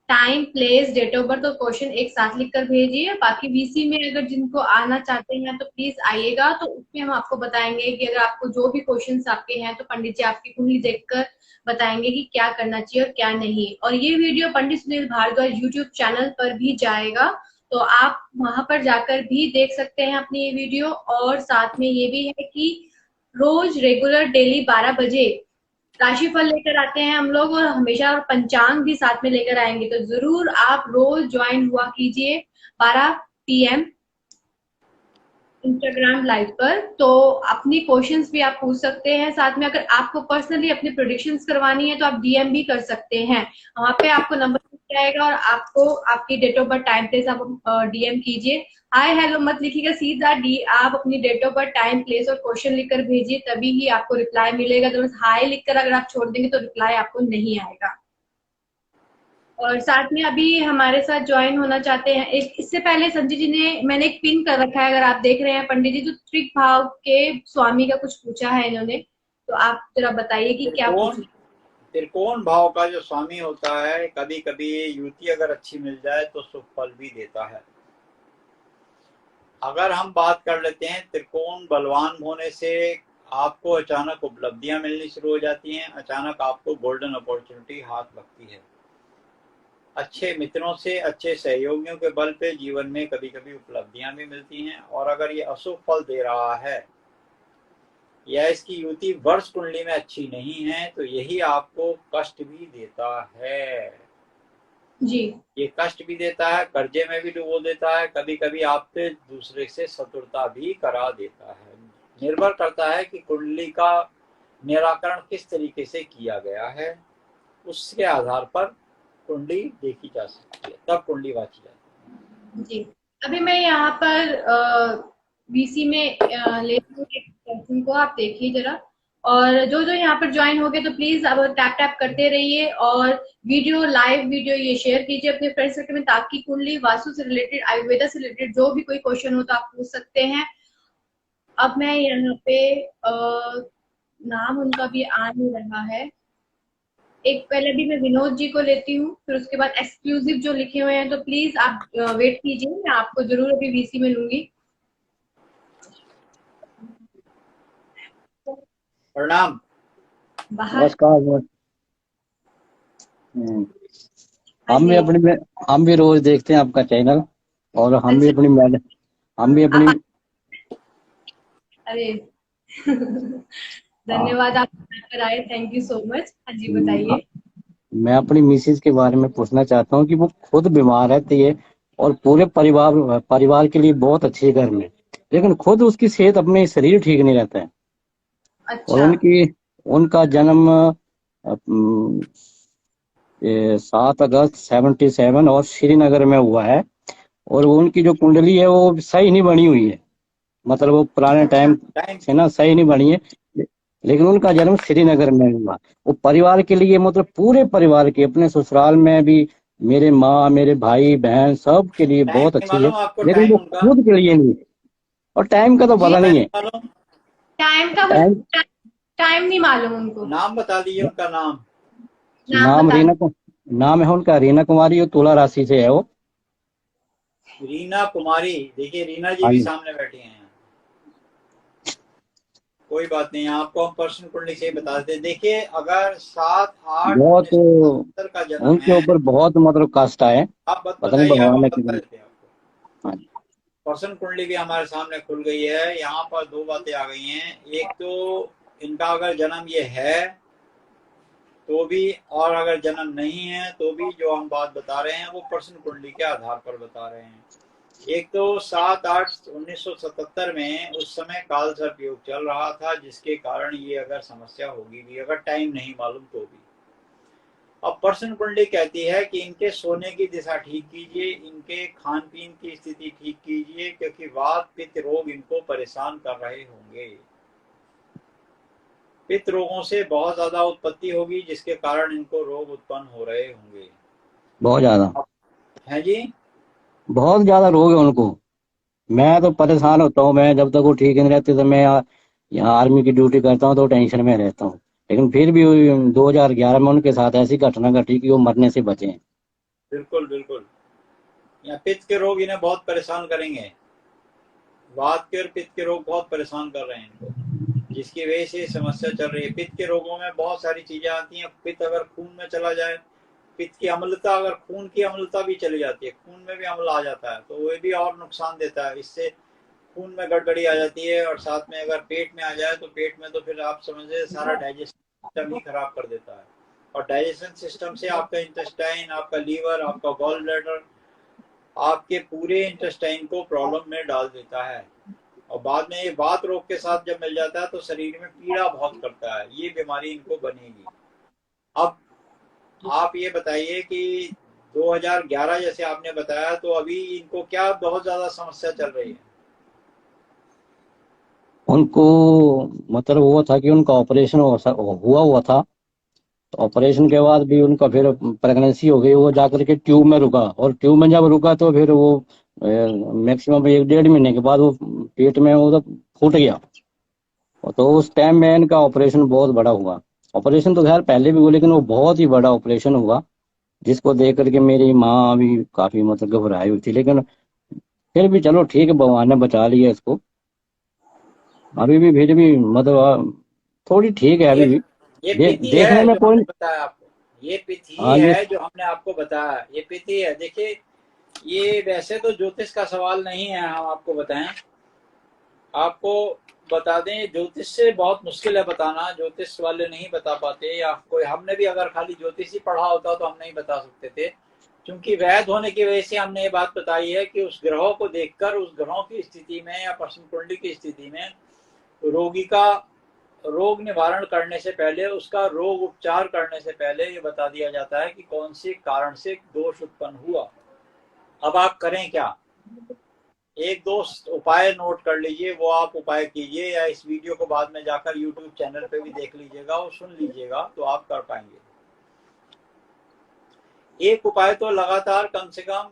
time, place, date of birth और क्वेश्चन एक साथ लिख कर भेजिए। बाकी वीसी में अगर जिनको आना चाहते हैं तो प्लीज आइएगा, तो उसमें हम आपको बताएंगे कि अगर आपको जो भी क्वेश्चन आपके हैं तो पंडित जी आपकी कुंडली देखकर बताएंगे कि क्या करना चाहिए और क्या नहीं। और ये वीडियो पंडित सुनील भारद्वाज यूट्यूब चैनल पर भी जाएगा, तो आप वहां पर जाकर भी देख सकते हैं अपनी ये वीडियो। और साथ में ये भी है कि रोज रेगुलर डेली 12 बजे राशिफल लेकर आते हैं हम लोग, और हमेशा और पंचांग भी साथ में लेकर आएंगे। तो जरूर आप रोज ज्वाइन हुआ कीजिए 12 PM इंस्टाग्राम लाइव पर। तो अपनी क्वेश्चंस भी आप पूछ सकते हैं। साथ में अगर आपको पर्सनली अपनी प्रोडिक्शंस करवानी है तो आप डीएम भी कर सकते हैं। वहां पे आपको नंबर मिल जाएगा और आपको आपकी date of birth time place आप डीएम कीजिए। हाय हेलो मत लिखिएगा, सीधा डी आप अपनी date of birth time place और क्वेश्चन लिखकर भेजिए, तभी ही आपको रिप्लाई मिलेगा। तो बस हाय लिखकर अगर आप छोड़ देंगे तो रिप्लाई आपको नहीं आएगा। और साथ में अभी हमारे साथ ज्वाइन होना चाहते हैं, इससे पहले संजय जी ने, मैंने एक पिन कर रखा है अगर आप देख रहे हैं पंडित जी, तो त्रिक भाव के स्वामी का कुछ पूछा है इन्होंने। तो आप जरा बताइए कि क्या त्रिकोण पूछा। त्रिकोण भाव का जो स्वामी होता है, कभी कभी युति अगर अच्छी मिल जाए तो शुभ फल भी देता है। अगर हम बात कर लेते हैं, त्रिकोण बलवान होने से आपको अचानक उपलब्धियां मिलनी शुरू हो जाती हैं, अचानक आपको गोल्डन अपॉर्चुनिटी हाथ लगती है। अच्छे मित्रों से, अच्छे सहयोगियों के बल पे जीवन में कभी कभी उपलब्धियां भी मिलती हैं। और अगर ये अशुभ फल दे रहा है या इसकी युति वर्ष कुंडली में अच्छी नहीं है तो यही आपको कष्ट भी देता है। जी ये कष्ट भी देता है, कर्जे में भी डुबो देता है, कभी कभी आपसे दूसरे से शत्रुता भी करा देता है। निर्भर करता है कि कुंडली का निराकरण किस तरीके से किया गया है, उसके आधार पर कुंडली देखी जा सकती है, तब कुंडली वाची जाती जी। अभी मैं यहाँ पर वीसी में लेती हूँ एक पर्सन को, आप देखिए जरा। और जो जो यहाँ पर ज्वाइन हो गए तो प्लीज अब टैप टैप करते रहिए और वीडियो, लाइव वीडियो ये शेयर कीजिए अपने फ्रेंड सर्कल में, ताकि कुंडली वास्तु से रिलेटेड, आयुर्वेदा से रिलेटेड जो भी कोई क्वेश्चन हो तो आप पूछ सकते हैं। अब मैं यहाँ पे नाम उनका भी आ नहीं रहा है। एक पहले भी मैं विनोद जी को लेती हूँ, फिर उसके बाद एक्सक्लूसिव जो लिखे हुए हैं, तो प्लीज आप वेट कीजिए, मैं आपको जरूर अभी वीसी में लूंगी। है। प्रणाम। बाहर। नमस्कार। हाँ हम भी जी। हम भी रोज देखते हैं आपका चैनल, और हम भी अच्छा। अपनी मैड हम भी अपनी आप, अरे हाँ, धन्यवाद आप पर आए, थैंक यू सो मच। हाँ जी बताइए। मैं अपनी मिसेज के बारे में पूछना चाहता हूँ कि वो खुद बीमार रहती है और पूरे परिवार के लिए बहुत अच्छी है घर में, लेकिन खुद उसकी सेहत, अपने शरीर ठीक नहीं रहता है। और अच्छा। उनका जन्म 7 अगस्त 77 और श्रीनगर में हुआ है। और वो उनकी जो कुंडली है वो सही नहीं बनी हुई है, मतलब वो पुराने अच्छा। टाइम से ना सही नहीं बनी है। लेकिन उनका जन्म श्रीनगर में हुआ। वो परिवार के लिए, मतलब पूरे परिवार के, अपने ससुराल में भी, मेरे माँ, मेरे भाई बहन, सब के लिए टाइम बहुत नहीं अच्छी है। मालूम आपको, लेकिन टाइम वो उनका? खुद के लिए नहीं। और टाइम का तो जी। पता टाइम नहीं नहीं है। मालूम? टाइम का टाइम, टाइम नहीं मालूम उनको। नाम बता दीजिए उनका नाम। नाम नाम बता रीना दो। को नाम है उनका रीना कुमारी, और तुला राशि से है वो। रीना कुमारी। देखिए रीना जी हाँ भी जी। सामने बैठी हैं। कोई बात नहीं, आपको हम पर्सनल कुंडली से ही बता देते हैं। देखिए, अगर 7/8 बहुत 1977 का जन्म उनके है, ऊपर बहुत मतलब कष्ट आए, आप बत पता नहीं बताइए, भगवान हम ने बता कितने। देते हैं आपको। हाँ पर्सनल कुंडली भी हमारे सामने खुल गई है। यहाँ पर दो बातें आ गई हैं। एक तो इनका अगर जन्म ये है तो भी, और अगर जन्म नहीं है तो भी, जो हम बात बता रहे हैं वो पर्सनल कुंडली के आधार पर बता रहे हैं। एक तो 7/8 1977 में उस समय काल सर्प योग चल रहा था, जिसके कारण ये अगर समस्या होगी भी, अगर टाइम नहीं मालूम तो भी। अब पर्सन कुंडली कहती है कि इनके सोने की दिशा ठीक कीजिए, इनके खान पीन की स्थिति ठीक कीजिए, क्योंकि वात पित्त रोग इनको परेशान कर रहे होंगे। पित्त रोगों से बहुत ज्यादा उत्पत्ति होगी, जिसके कारण इनको रोग उत्पन्न हो रहे होंगे। बहुत ज्यादा, है जी। बहुत ज्यादा रोग है उनको। मैं तो परेशान होता हूँ। मैं जब तक वो ठीक नहीं रहती तो मैं यहाँ आर्मी की ड्यूटी करता हूँ तो टेंशन में रहता हूँ। लेकिन फिर भी 2011 में उनके साथ ऐसी घटना घटी कि वो मरने से बचे हैं। बिल्कुल बिल्कुल। या पित्त के रोग इन्हें बहुत परेशान करेंगे। वात के और पित्त के रोग बहुत परेशान कर रहे हैं इनको, जिसकी वजह से समस्या चल रही है। पित्त के रोगों में बहुत सारी चीजें आती हैं। पित्त अगर खून में चला जाए पित्त की अम्लता, अगर खून की अम्लता भी चली जाती है, खून में भी अम्ल आ जाता है, तो वो भी और नुकसान देता है। इससे खून में गड़बड़ी आ जाती है, और साथ में अगर पेट में आ जाए तो पेट में तो फिर आप समझे सारा डाइजेशन सिस्टम ही खराब कर देता है। और डाइजेशन सिस्टम से आपका इंटेस्टाइन, आपका लीवर, आपका गॉल ब्लैडर, आपके पूरे इंटेस्टाइन को प्रॉब्लम में डाल देता है। और बाद में ये वात रोग के साथ जब मिल जाता है तो शरीर में पीड़ा बहुत करता है, ये बीमारी इनको बनेगी। अब आप ये बताइए कि 2011 जैसे आपने बताया, तो अभी इनको क्या बहुत ज्यादा समस्या चल रही है? उनको मतलब वो था कि उनका ऑपरेशन हुआ था। तो ऑपरेशन के बाद भी उनका फिर प्रेगनेंसी हो गई, वो जाकर के ट्यूब में रुका, और ट्यूब में जब रुका तो फिर वो मैक्सिमम 1-1.5 महीने के बाद वो पेट में वो तो फूट गया। तो उस टाइम में इनका ऑपरेशन बहुत बड़ा हुआ। ऑपरेशन तो खैर पहले भी हुआ, लेकिन वो बहुत ही बड़ा ऑपरेशन हुआ, जिसको देख करके मेरी माँ भी काफी मतलब घबराई हुई थी। लेकिन फिर भी चलो ठीक है, भगवान ने बचा लिया इसको। अभी भी फिर भी मतलब थोड़ी ठीक है अभी ये भी। ये पिथी देखने है में जो कोई। हमने बताया आपको, ये पिथी हाँ ये। है जो हमने आपको बताया, ये पिथी है। देखिए, ये वैसे तो ज्योतिष का सवाल नहीं है, हम आपको बताएं, आपको बता दें, ज्योतिष से बहुत मुश्किल है बताना, ज्योतिष वाले नहीं बता पाते, या कोई हमने भी अगर खाली ज्योतिष ही पढ़ा होता तो हम नहीं बता सकते थे। क्योंकि वैध होने की वजह से हमने ये बात बताई है कि उस ग्रहों को देखकर, उस ग्रहों की स्थिति में या प्रश्न कुंडली की स्थिति में रोगी का रोग निवारण करने से पहले, उसका रोग उपचार करने से पहले ये बता दिया जाता है कि कौन से कारण से दोष उत्पन्न हुआ। अब आप करें क्या? एक दो उपाय नोट कर लीजिए, वो आप उपाय कीजिए, या इस वीडियो को बाद में जाकर यूट्यूब चैनल पे भी देख लीजिएगा और सुन लीजिएगा, तो आप कर पाएंगे। एक उपाय तो लगातार कम से कम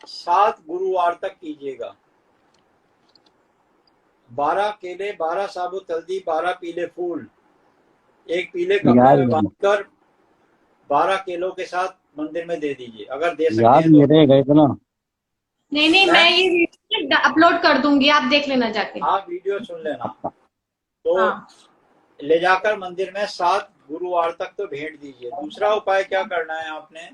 7 गुरुवार तक कीजिएगा। 12 केले, 12 साबुत हल्दी, 12 पीले फूल एक पीले कपड़े याद में बांधकर 12 केलों के साथ मंदिर में दे दीजिए, अगर दे सकते याद हैं नहीं तो। रहेगा इतना। नहीं नहीं, मैं ये वीडियो अपलोड कर दूंगी, आप देख लेना जाके। आप वीडियो सुन लेना। तो हाँ। ले जाकर मंदिर में 7 गुरुवार तक तो भेंट दीजिए। दूसरा उपाय क्या करना है आपने,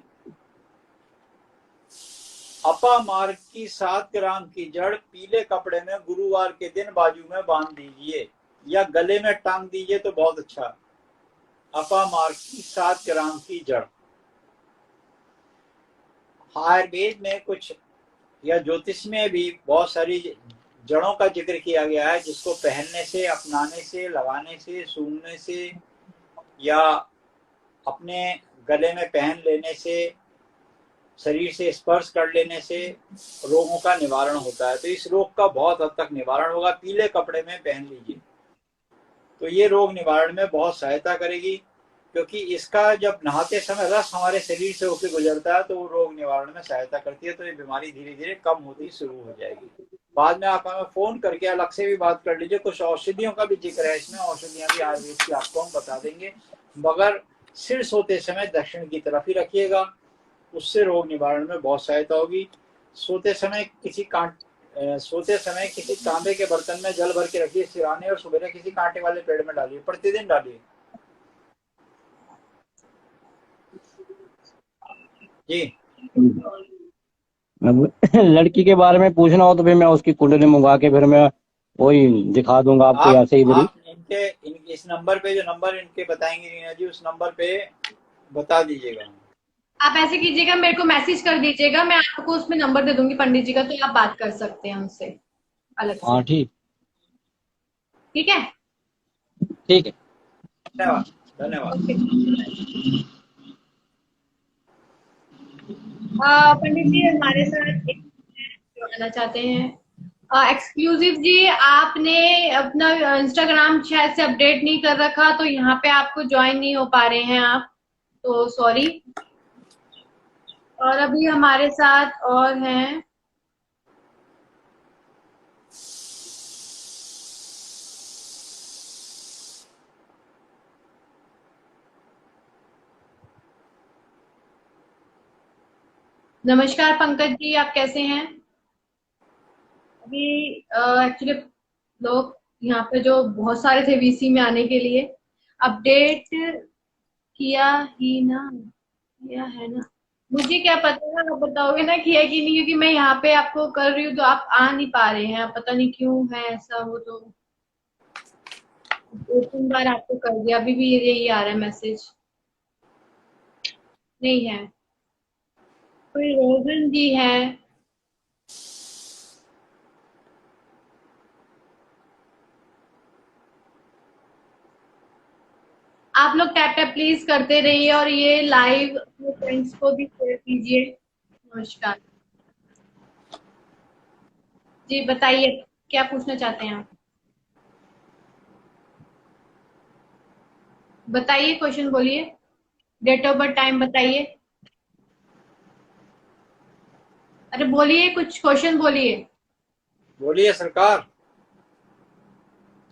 अपा मार्ग की 7 ग्राम की जड़ पीले कपड़े में गुरुवार के दिन बाजू में बांध दीजिए, या गले में टांग दीजिए तो बहुत अच्छा। अपा मार्ग की 7 ग्राम की जड़। आयुर्वेद में कुछ या ज्योतिष में भी बहुत सारी जड़ों का जिक्र किया गया है, जिसको पहनने से, अपनाने से, लगाने से, सूंघने से, या अपने गले में पहन लेने से, शरीर से स्पर्श कर लेने से रोगों का निवारण होता है। तो इस रोग का बहुत हद तक निवारण होगा। पीले कपड़े में पहन लीजिए, तो ये रोग निवारण में बहुत सहायता करेगी, क्योंकि इसका जब नहाते समय रस हमारे शरीर से होकर गुजरता है तो वो रोग निवारण में सहायता करती है। तो ये बीमारी धीरे धीरे कम होती शुरू हो जाएगी। बाद में आप हमें फोन करके अलग से भी बात कर लीजिए। कुछ औषधियों का भी जिक्र है इसमें, औषधियां भी आयुर्वेद की आपको हम बता देंगे, मगर सिर सोते समय दक्षिण की तरफ ही रखिएगा, उससे रोग निवारण में बहुत सहायता होगी। सोते समय किसी तांबे के बर्तन में जल भर के रखिए सिराने, और सुबह किसी कांटे वाले पेड़ में डालिए, प्रतिदिन डालिए जी। अब लड़की के बारे में पूछना हो तो फिर मैं उसकी कुंडली मंगवा के फिर मैं वही दिखा दूंगा आपको, ऐसे इधर ही। आप इस नंबर पे, जो नंबर इनके बताएंगे रीना जी, उस नंबर पे बता दीजिएगा। आप ऐसे कीजिएगा, मेरे को मैसेज कर दीजिएगा, मैं आपको उसमें नंबर दे दूंगी पंडित जी का, तो आप बात कर सकते हैं उनसे अलग से। हाँ ठीक। ठीक है। ठीक है। धन्यवाद धन्यवाद। पंडित जी हमारे साथ एक जोड़ना चाहते हैं। एक्सक्लूसिव जी, आपने अपना इंस्टाग्राम शायद से अपडेट नहीं कर रखा, तो यहाँ पे आपको ज्वाइन नहीं हो पा रहे हैं आप, तो सॉरी। और अभी हमारे साथ और हैं नमस्कार पंकज जी, आप कैसे हैं? अभी एक्चुअली लोग यहाँ पे जो बहुत सारे थे वीसी में आने के लिए, अपडेट किया ही ना, या है ना, मुझे क्या पता है, आप बताओगे ना कि है कि नहीं, क्योंकि मैं यहाँ पे आपको कर रही हूँ तो आप आ नहीं पा रहे हैं, पता नहीं क्यों है ऐसा। वो तो 2-3 बार आपको कर दिया, अभी भी यही आ रहा है मैसेज, नहीं है। कोई रोहन जी है। आप लोग टैप टैप प्लीज करते रहिए और ये लाइव अपने फ्रेंड्स को भी शेयर कीजिए। नमस्कार जी, बताइए क्या पूछना चाहते हैं आप, बताइए, क्वेश्चन बोलिए, डेट ऑफ बर्थ, टाइम बताइए, अरे बोलिए, कुछ क्वेश्चन बोलिए। बोलिए सरकार,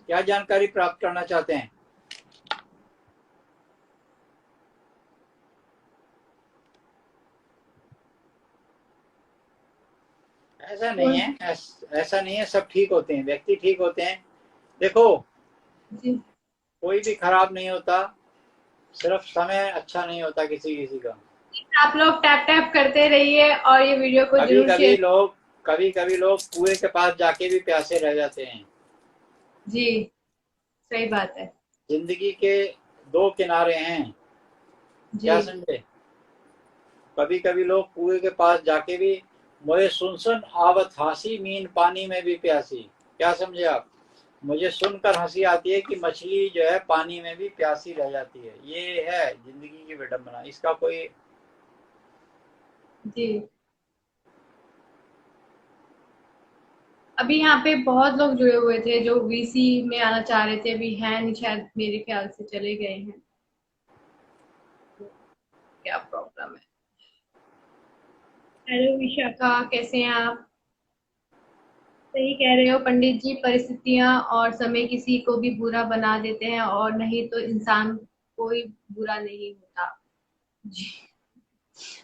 क्या जानकारी प्राप्त करना चाहते हैं? ऐसा नहीं है, ऐसा नहीं है, सब ठीक होते हैं, व्यक्ति ठीक होते हैं। देखो, जी, कोई भी खराब नहीं होता, सिर्फ समय अच्छा नहीं होता किसी किसी का। आप लोग टैप टैप करते रहिए और ये वीडियो को कभी जरूर कभी शेयर। लोग कभी कभी लोग कुएं के पास जाके भी प्यासे रह जाते हैं। जी, सही बात है। जिंदगी के दो किनारे हैं, जी, क्या समझे? कभी कभी लोग कुएं के पास जाके भी, मुझे सुन सुन आवत हंसी मीन पानी में भी प्यासी, क्या समझे आप? मुझे सुनकर हंसी आती है कि मछली जो है पानी में भी प्यासी रह जाती है। ये है जिंदगी की विडंबना, इसका कोई। जी, अभी यहाँ पे बहुत लोग जुड़े हुए थे जो वीसी में आना चाह रहे थे, अभी है नहीं, शायद मेरे ख्याल से चले गए हैं, क्या प्रॉब्लम है। हेलो विशाखा, कैसे हैं आप? सही कह रहे हो पंडित जी, परिस्थितियां और समय किसी को भी बुरा बना देते हैं, और नहीं तो इंसान कोई बुरा नहीं होता। जी,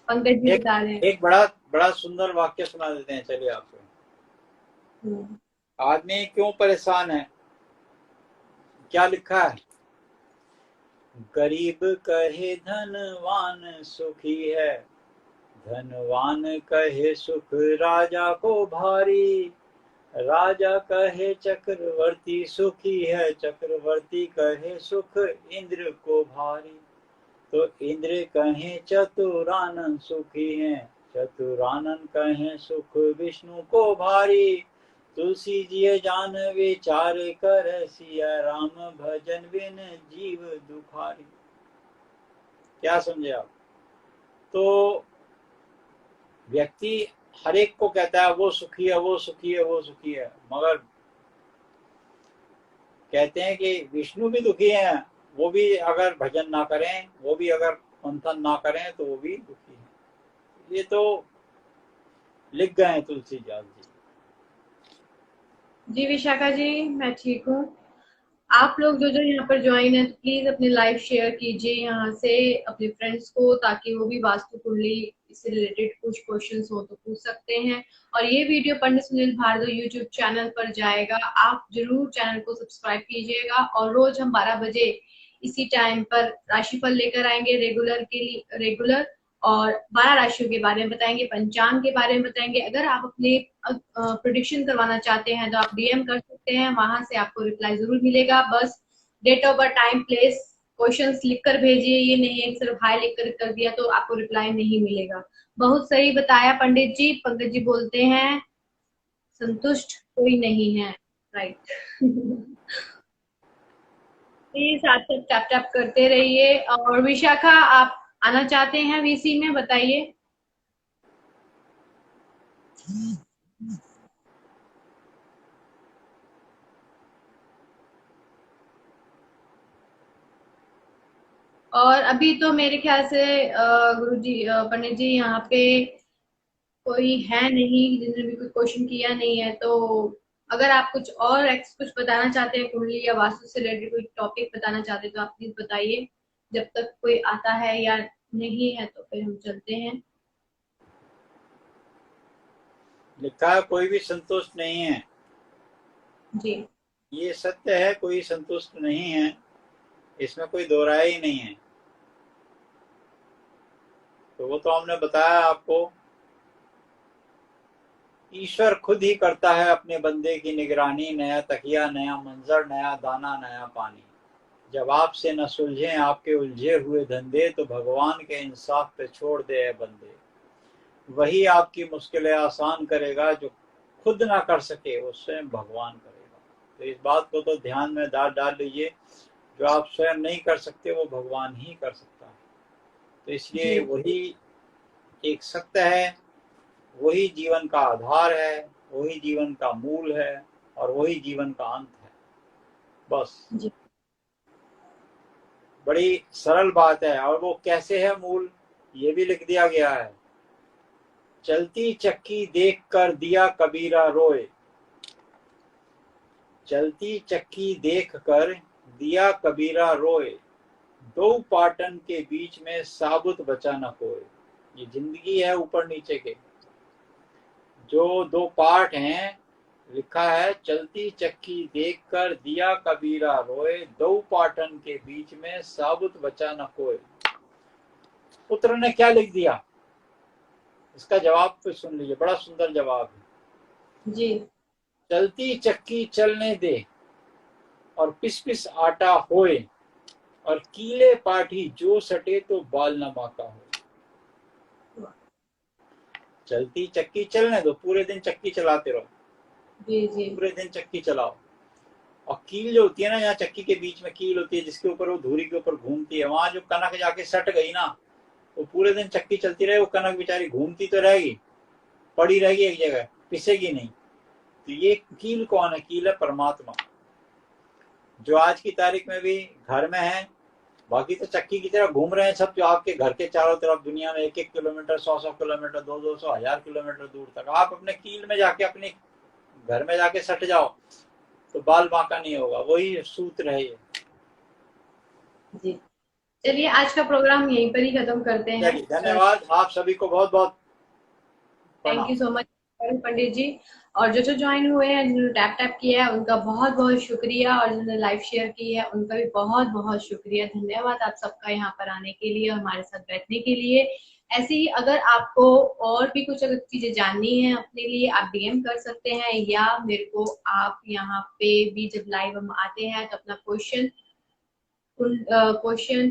पंकज जी एक बता रहे हैं। एक बड़ा बड़ा सुंदर वाक्य सुना देते हैं, चलिए आपको। हम्म, आदमी क्यों परेशान है? क्या लिखा है? गरीब कहे धनवान सुखी है, धनवान कहे सुख राजा को भारी, राजा कहे चक्रवर्ती सुखी है, चक्रवर्ती कहे सुख इंद्र को भारी, तो इंद्र कहे चतुरानन सुखी है, चतुरानन कहे सुख विष्णु को भारी, तुलसी जी जान विचार कर, सिया राम भजन बिन जीव दुखारी। क्या समझे आप? तो व्यक्ति हर एक को कहता है वो सुखी है, वो सुखी है, वो सुखी है, मगर कहते हैं कि विष्णु भी दुखी हैं, वो भी अगर भजन ना करें, वो भी अगर मंथन ना करें तो वो भी दुखी हैं। ये तो लिख गए हैं तुलसीदास जी। जी विशाखा जी, मैं ठीक हूँ। आप लोग जो जो यहाँ पर ज्वाइन है, तो प्लीज अपनी लाइव शेयर कीजिए यहाँ से अपने फ्रेंड्स को, ताकि वो भी वास्तु कुंडली इससे रिलेटेड कुछ क्वेश्चंस हो तो पूछ सकते हैं। और ये वीडियो पंडित सुनील भारद्वाज यूट्यूब चैनल पर जाएगा, आप जरूर चैनल को सब्सक्राइब कीजिएगा। और रोज हम 12 बजे इसी टाइम पर राशिफल लेकर आएंगे, रेगुलर के लिए रेगुलर, और 12 राशियों के बारे में बताएंगे, पंचांग के बारे में बताएंगे। अगर आप अपने प्रोडिक्शन करवाना चाहते हैं तो आप डीएम कर सकते हैं, वहां से आपको रिप्लाई जरूर मिलेगा। बस date of birth, time, place, questions लिखकर भेजिए, ये नहीं है सिर्फ हाई लिखकर कर दिया तो आपको रिप्लाई नहीं मिलेगा। बहुत सही बताया पंडित जी। पंकज जी बोलते हैं संतुष्ट कोई नहीं है, राइट। प्लीज आप सब टैप टैप करते रहिए। और विशाखा, आप आना चाहते हैं वीसी में, बताइए। और अभी तो मेरे ख्याल से गुरु जी, पंडित जी यहाँ पे कोई है नहीं जिन्होंने भी कोई क्वेश्चन किया नहीं है, तो अगर आप कुछ और कुछ बताना चाहते हैं कुंडली या वास्तु से रिलेटेड कोई टॉपिक बताना चाहते हैं तो आप प्लीज बताइए। जब तक कोई आता है या नहीं है तो फिर हम चलते हैं। लिखा है कोई भी संतुष्ट नहीं है। जी, ये सत्य है, कोई संतुष्ट नहीं है, इसमें कोई दो राय ही नहीं है। तो वो तो हमने बताया आपको, ईश्वर खुद ही करता है अपने बंदे की निगरानी, नया तकिया, नया मंजर, नया दाना, नया पानी। जब आपसे न सुलझे आपके उलझे हुए धंधे, तो भगवान के इंसाफ पे छोड़ दे बंदे। वही आपकी मुश्किलें आसान करेगा, जो खुद ना कर सके वो स्वयं भगवान करेगा। तो इस बात को तो ध्यान में डाल लीजिए, जो आप स्वयं नहीं कर सकते वो भगवान ही कर सकता है। तो इसलिए जी वही एक सत्य है, वही जीवन का आधार है, वही जीवन का मूल है, और वही जीवन का अंत है। बस जी बड़ी सरल बात है। और वो कैसे है मूल, ये भी लिख दिया गया है। चलती चक्की देख कर दिया कबीरा रोए, चलती चक्की देख कर दिया कबीरा रोए, दो पाटन के बीच में साबुत बचा न कोई। ये जिंदगी है ऊपर नीचे के, जो दो पार्ट हैं, लिखा है चलती चक्की देख कर दिया कबीरा रोए, दो पाटन के बीच में साबुत बचा न कोई। पुत्र ने क्या लिख दिया, इसका जवाब तो सुन लीजिए, बड़ा सुंदर जवाब है। जी चलती चक्की चलने दे, और पिस पिस आटा होए, और कीले पाठी जो सटे तो बाल न बांका हो। चलती चक्की चलने दो, पूरे दिन चक्की चलाते रहो, जी जी पूरे दिन चक्की चलाओ। और कील जो होती है ना, यहाँ चक्की के बीच में कील होती है, जिसके ऊपर वो धुरी के ऊपर घूमती है, वहां जो कनक जाके सट गई ना, वो पूरे दिन चक्की चलती रहे, वो कनक बेचारी घूमती तो रहेगी, पड़ी रहेगी एक जगह, पिसेगी नहीं। तो ये कील कौन है, कील है परमात्मा, जो आज की तारीख में भी घर में है। बाकी तो चक्की की तरह घूम रहे हैं सब, जो आपके घर के चारों तरफ दुनिया में 1-1 किलोमीटर, 100-100 किलोमीटर, 200-200, 1000 किलोमीटर दूर तक। आप अपने कील में जाके, अपने घर में जाके सट जाओ, तो बाल बांका नहीं होगा। वही सूत्र है ये। जी चलिए आज का प्रोग्राम यहीं पर ही खत्म करते हैं। चलिए, धन्यवाद, आप सभी को बहुत बहुत थैंक प्रणाम। यू सो मच पंडित जी। और जो जो ज्वाइन हुए हैं, जिन्होंने टैप टैप किया है, उनका बहुत बहुत शुक्रिया, और जिन्होंने लाइव शेयर की है उनका भी बहुत बहुत शुक्रिया। धन्यवाद आप सबका यहाँ पर आने के लिए और हमारे साथ बैठने के लिए। ऐसे ही अगर आपको और भी कुछ अगर चीजें जाननी है अपने लिए, आप डीएम कर सकते हैं, या मेरे को आप यहाँ पे भी जब लाइव हम आते हैं तो अपना क्वेश्चन,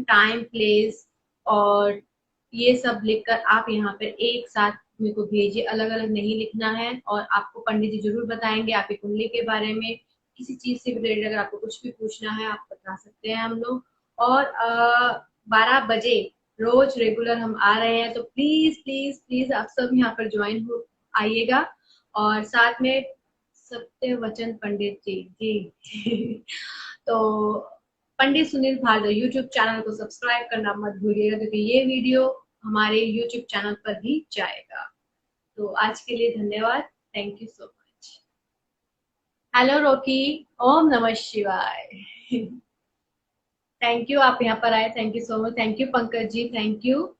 टाइम, प्लेस और ये सब लिखकर आप यहाँ पर एक साथ मेरे को भेजिए। अलग अलग नहीं लिखना है। और आपको पंडित जी जरूर बताएंगे आपकी कुंडली के बारे में, किसी चीज से रिलेटेड अगर आपको कुछ भी पूछना है आप बता सकते हैं हम लोग। और 12 बजे रोज रेगुलर हम आ रहे हैं, तो प्लीज प्लीज प्लीज आप सब यहाँ पर ज्वाइन हो आइएगा। और साथ में सत्य वचन पंडित जी जी तो पंडित सुनील भारद्वाज यूट्यूब चैनल को सब्सक्राइब करना मत भूलिएगा, क्योंकि ये वीडियो हमारे यूट्यूब चैनल पर भी जाएगा। तो आज के लिए धन्यवाद। Thank you so much. Hello Rocky, ओम नमः शिवाय। थैंक यू, आप यहाँ पर आए, thank you so much. Thank you Pankaj ji, thank you.